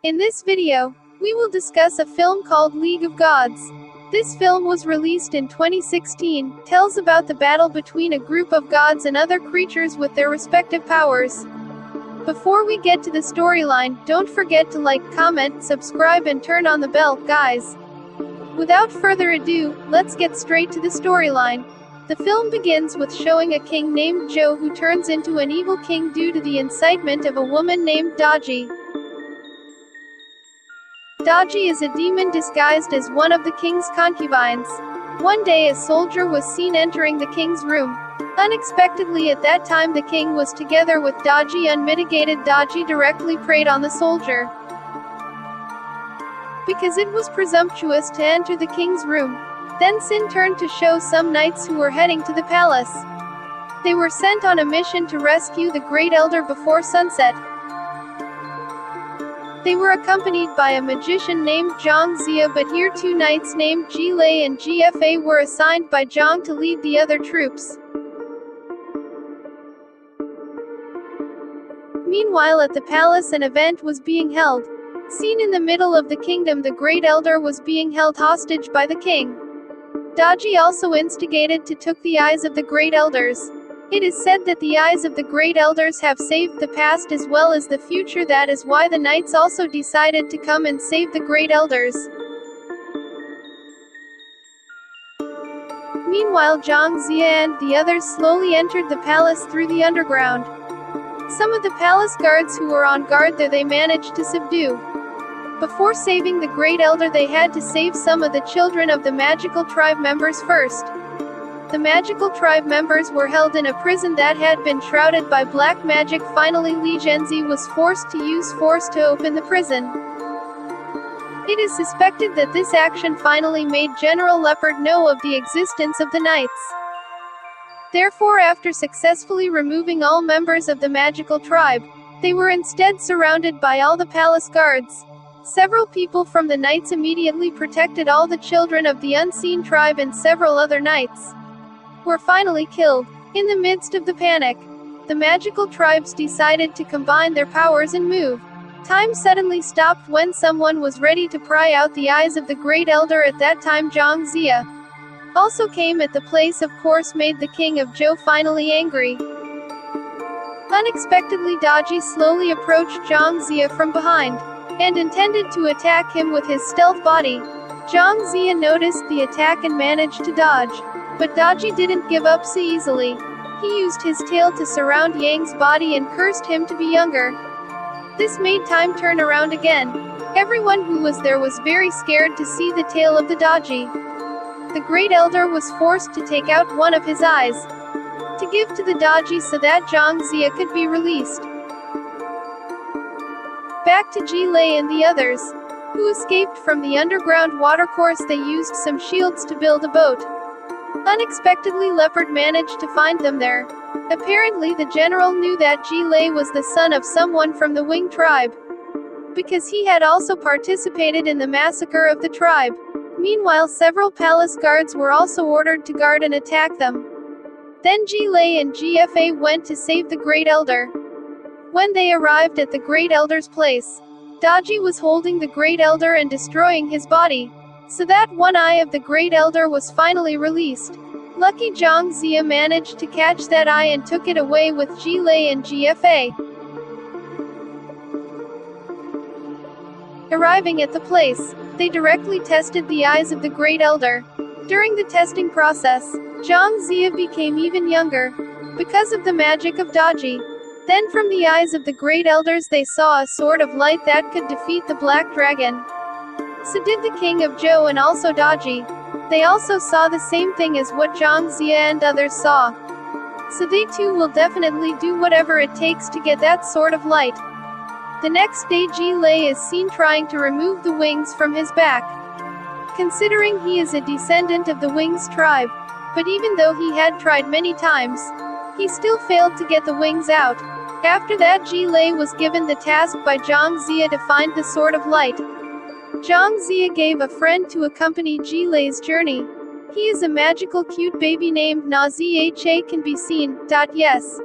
In this video, we will discuss a film called League of Gods. This film was released in 2016, tells about the battle between a group of gods and other creatures with their respective powers. Before we get to the storyline, don't forget to like, comment, subscribe and turn on the bell, guys. Without further ado, let's get straight to the storyline. The film begins with showing a king named Joe who turns into an evil king due to the incitement of a woman named Daji. Daji is a demon disguised as one of the king's concubines. One day a soldier was seen entering the king's room. Unexpectedly at that time the king was together with Daji. Unmitigated Daji directly preyed on the soldier. Because it was presumptuous to enter the king's room. Then Sin turned to show some knights who were heading to the palace. They were sent on a mission to rescue the Great Elder before sunset. They were accompanied by a magician named Zhang Zia, but here two knights named Ji Lei and Gfa were assigned by Zhang to lead the other troops. Meanwhile at the palace an event was being held. Seen in the middle of the kingdom, the Great Elder was being held hostage by the king. Daji also instigated to took the eyes of the Great Elders. It is said that the eyes of the Great Elders have saved the past as well as the future. That is why the knights also decided to come and save the Great Elders. Meanwhile Zhang Zia and the others slowly entered the palace through the underground. Some of the palace guards who were on guard there they managed to subdue. Before saving the Great Elder they had to save some of the children of the magical tribe members first. The magical tribe members were held in a prison that had been shrouded by black magic. Finally Li Zhenzi was forced to use force to open the prison. It is suspected that this action finally made General Leopard know of the existence of the knights. Therefore after successfully removing all members of the magical tribe, they were instead surrounded by all the palace guards. Several people from the knights immediately protected all the children of the unseen tribe, and several other knights were finally killed. In the midst of the panic, the magical tribes decided to combine their powers and move. Time suddenly stopped when someone was ready to pry out the eyes of the Great Elder. At that time Zhang Zia also came at the place, of course made the king of Zhou finally angry. Unexpectedly Daji slowly approached Zhang Zia from behind, and intended to attack him with his stealth body. Zhang Zia noticed the attack and managed to dodge. But Daji didn't give up so easily. He used his tail to surround Yang's body and cursed him to be younger. This made time turn around again. Everyone who was there was very scared to see the tail of the Daji. The Great Elder was forced to take out one of his eyes to give to the Daji so that Zhang Zia could be released. Back to Ji Lei and the others, who escaped from the underground watercourse. They used some shields to build a boat. Unexpectedly Leopard managed to find them there. Apparently the general knew that Ji Lei was the son of someone from the Wing tribe, because he had also participated in the massacre of the tribe. Meanwhile several palace guards were also ordered to guard and attack them. Then Ji Lei and Gfa went to save the Great Elder. When they arrived at the Great Elder's place, Daji was holding the Great Elder and destroying his body, so that one eye of the Great Elder was finally released. Lucky Zhang Zia managed to catch that eye and took it away with Ji Lei and Gfa. Arriving at the place, they directly tested the eyes of the Great Elder. During the testing process, Zhang Zia became even younger, because of the magic of Daji. Then from the eyes of the Great Elders they saw a sword of light that could defeat the Black Dragon. So did the King of Zhou and also Daji. They also saw the same thing as what Zhang Zia and others saw. So they too will definitely do whatever it takes to get that sword of light. The next day Ji Lei is seen trying to remove the wings from his back, considering he is a descendant of the Wings tribe. But even though he had tried many times, he still failed to get the wings out. After that Ji Lei was given the task by Zhang Zia to find the sword of light. Zhang Zia gave a friend to accompany Ji Lei's journey. He is a magical cute baby named Nazha can be seen. Yes.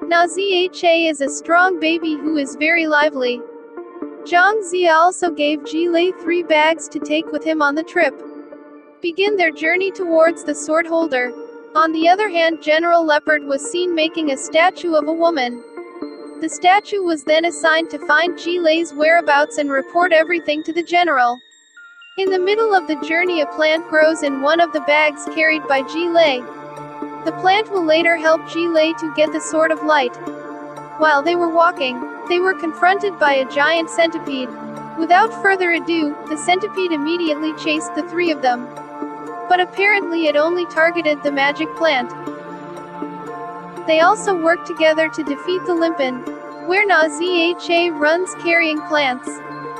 Nazha is a strong baby who is very lively. Zhang Zia also gave Jilei 3 bags to take with him on the trip. Begin their journey towards the sword holder. On the other hand, General Leopard was seen making a statue of a woman. The statue was then assigned to find Jilei's whereabouts and report everything to the general. In the middle of the journey, a plant grows in one of the bags carried by Jilei. The plant will later help Jilei to get the Sword of Light. While they were walking, they were confronted by a giant centipede. Without further ado, the centipede immediately chased the 3 of them. But apparently it only targeted the magic plant. They also work together to defeat the Limpin, where Na Zha runs carrying plants,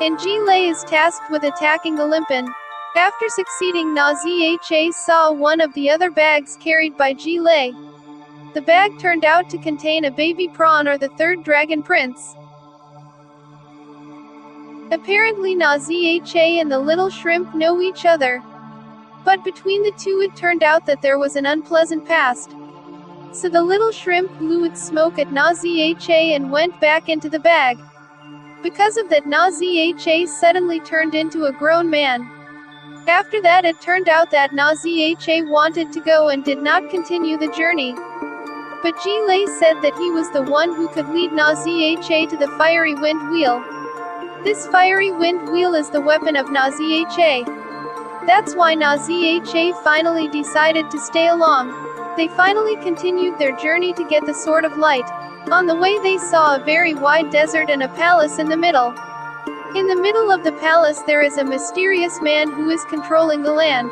and Jilei is tasked with attacking the Limpin. After succeeding, Na Zha saw one of the other bags carried by Jilei. The bag turned out to contain a baby prawn or the 3rd dragon prince. Apparently Na Zha and the little shrimp know each other. But between the 2 it turned out that there was an unpleasant past. So the little shrimp blew its smoke at Na Zha and went back into the bag. Because of that, Na Zha suddenly turned into a grown man. After that, it turned out that Na Zha wanted to go and did not continue the journey. But Jilei said that he was the one who could lead Na Zha to the fiery wind wheel. This fiery wind wheel is the weapon of Na Zha. That's why Na Zha finally decided to stay along. They finally continued their journey to get the Sword of Light. On the way they saw a very wide desert and a palace in the middle. In the middle of the palace there is a mysterious man who is controlling the land.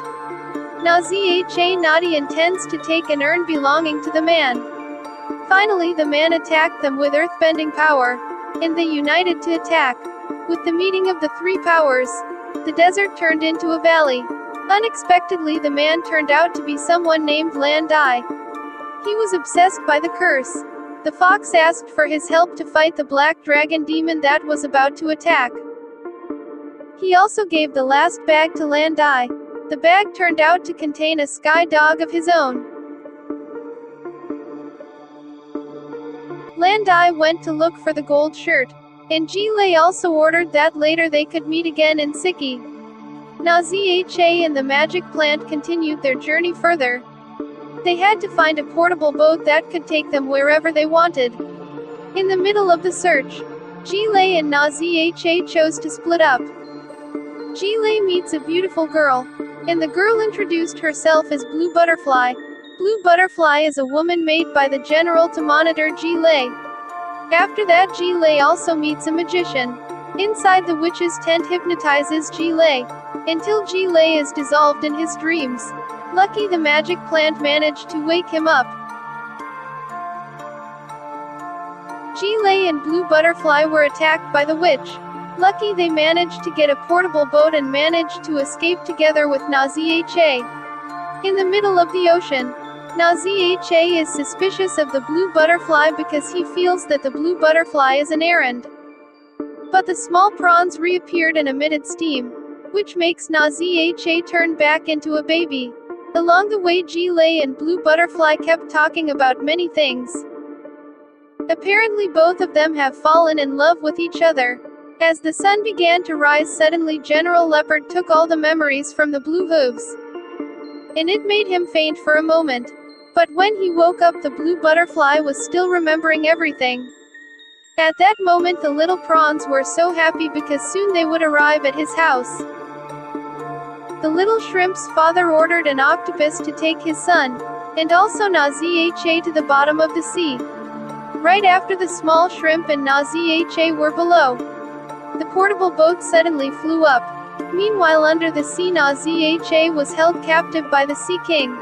Na Zha Nadi intends to take an urn belonging to the man. Finally the man attacked them with earthbending power, and they united to attack. With the meeting of the 3 powers, the desert turned into a valley. Unexpectedly, the man turned out to be someone named Lan Dai. He was obsessed by the curse. The fox asked for his help to fight the black dragon demon that was about to attack. He also gave the last bag to Lan Dai. The bag turned out to contain a sky dog of his own. Lan Dai went to look for the gold shirt, and Jilei also ordered that later they could meet again in Siki. Na Zha and the magic plant continued their journey further. They had to find a portable boat that could take them wherever they wanted. In the middle of the search, Jilei and Na Zha chose to split up. Jilei meets a beautiful girl, and the girl introduced herself as Blue Butterfly. Blue Butterfly is a woman made by the general to monitor Jilei. After that, Jilei also meets a magician. Inside the witch's tent hypnotizes Jilei, until Jilei is dissolved in his dreams. Lucky the magic plant managed to wake him up. Jilei and Blue Butterfly were attacked by the witch. Lucky they managed to get a portable boat and managed to escape together with Na Zha. In the middle of the ocean, Na Zha is suspicious of the Blue Butterfly because he feels that the Blue Butterfly is an errand. But the small prawns reappeared and emitted steam, which makes Na Zha turn back into a baby. Along the way, Jilei and Blue Butterfly kept talking about many things. Apparently both of them have fallen in love with each other. As the sun began to rise, suddenly General Leopard took all the memories from the blue hooves, and it made him faint for a moment. But when he woke up, the Blue Butterfly was still remembering everything. At that moment the little prawns were so happy because soon they would arrive at his house. The little shrimp's father ordered an octopus to take his son, and also Na Zha to the bottom of the sea. Right after the small shrimp and Na Zha were below, the portable boat suddenly flew up. Meanwhile, under the sea, Na Zha was held captive by the Sea King.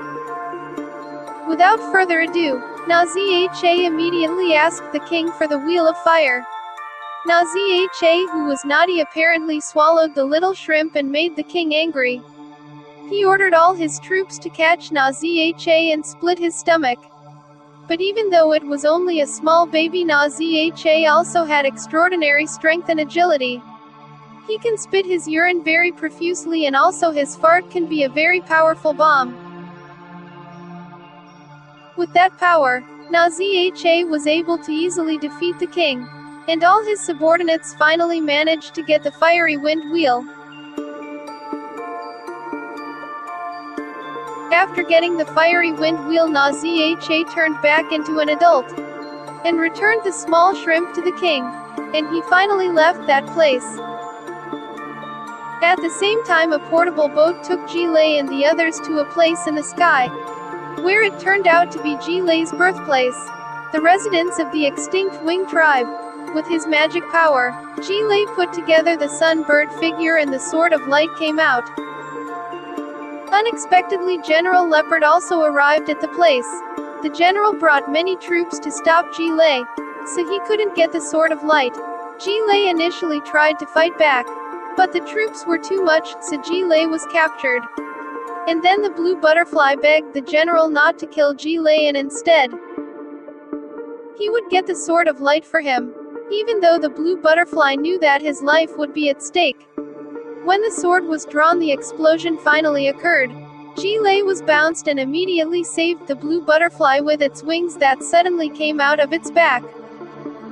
Without further ado, Na Zha immediately asked the king for the Wheel of Fire. Na Zha, who was naughty, apparently swallowed the little shrimp and made the king angry. He ordered all his troops to catch Na Zha and split his stomach. But even though it was only a small baby, Na Zha also had extraordinary strength and agility. He can spit his urine very profusely, and also his fart can be a very powerful bomb. With that power, Na Zha was able to easily defeat the king. and all his subordinates finally managed to get the fiery wind wheel. After getting the fiery wind wheel, Nazha turned back into an adult, and returned the small shrimp to the king, and he finally left that place. At the same time, a portable boat took Jilei and the others to a place in the sky, where it turned out to be Jilei's birthplace, the residence of the extinct Wing tribe. With his magic power, Jilei put together the sun-bird figure and the Sword of Light came out. Unexpectedly, General Leopard also arrived at the place. The general brought many troops to stop Jilei, so he couldn't get the Sword of Light. Jilei initially tried to fight back, but the troops were too much, so Jilei was captured. And then the blue butterfly begged the general not to kill Jilei and instead he would get the Sword of Light for him, even though the blue butterfly knew that his life would be at stake. When the sword was drawn, the explosion finally occurred. Jilei was bounced and immediately saved the blue butterfly with its wings that suddenly came out of its back.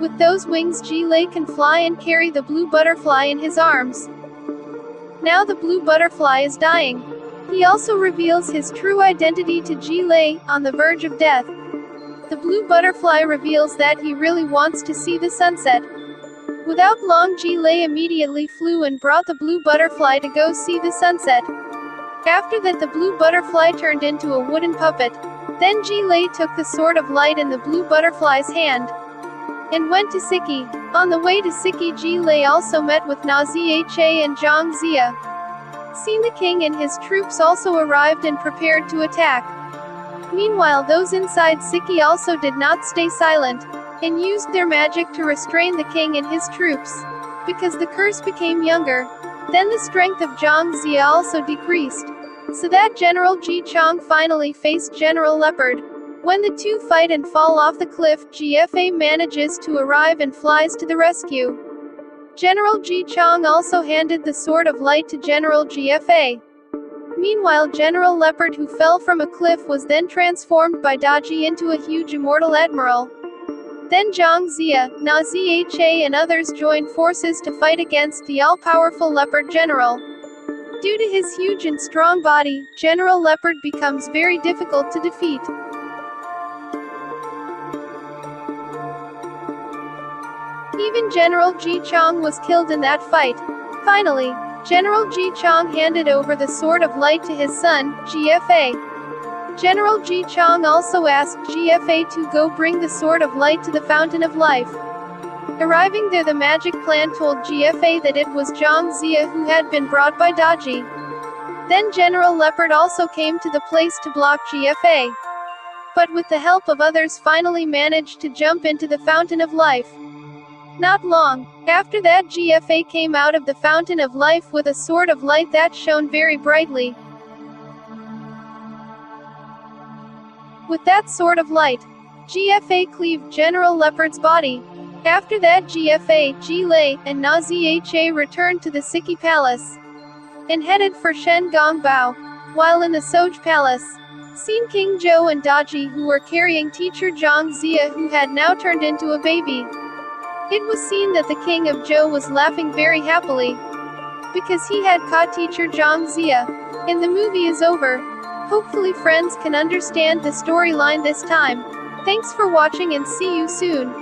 With those wings, Jilei can fly and carry the blue butterfly in his arms. Now the blue butterfly is dying. He also reveals his true identity to Jilei, on the verge of death. The blue butterfly reveals that he really wants to see the sunset. Without long, Jilei immediately flew and brought the blue butterfly to go see the sunset. After that, the blue butterfly turned into a wooden puppet. Then Jilei took the Sword of Light in the blue butterfly's hand and went to Siki. On the way to Siki, Jilei also met with Nazha and Zhang Zia. Seeing the king and his troops also arrived and prepared to attack. Meanwhile, those inside Siki also did not stay silent, and used their magic to restrain the king and his troops. Because the curse became younger, then the strength of Zhang Zia also decreased, so that General Ji Chong finally faced General Leopard. When the two fight and fall off the cliff, GFA manages to arrive and flies to the rescue. General Ji Chong also handed the Sword of Light to General GFA. Meanwhile, General Leopard, who fell from a cliff, was then transformed by Daji into a huge immortal admiral. Then Zhang Zia, Nazha and others joined forces to fight against the all-powerful Leopard General. Due to his huge and strong body, General Leopard becomes very difficult to defeat. Even General Ji Chong was killed in that fight. Finally, General Ji Chong handed over the Sword of Light to his son, GFA. General Ji Chong also asked GFA to go bring the Sword of Light to the Fountain of Life. Arriving there, the magic plant told GFA that it was Zhang Zia who had been brought by Daji. Then General Leopard also came to the place to block GFA. But with the help of others, finally managed to jump into the Fountain of Life. Not long after that, GFA came out of the Fountain of Life with a Sword of Light that shone very brightly. With that Sword of Light, GFA cleaved General Leopard's body. After that, GFA, Jilei, and Nazha returned to the Siki Palace and headed for Shen Gongbao. While in the Soj Palace, seen King Zhou and Daji, who were carrying teacher Zhang Zia, who had now turned into a baby. It was seen that the king of Zhou was laughing very happily, because he had caught teacher Zhang Zia. And the movie is over. Hopefully friends can understand the storyline this time. Thanks for watching and see you soon.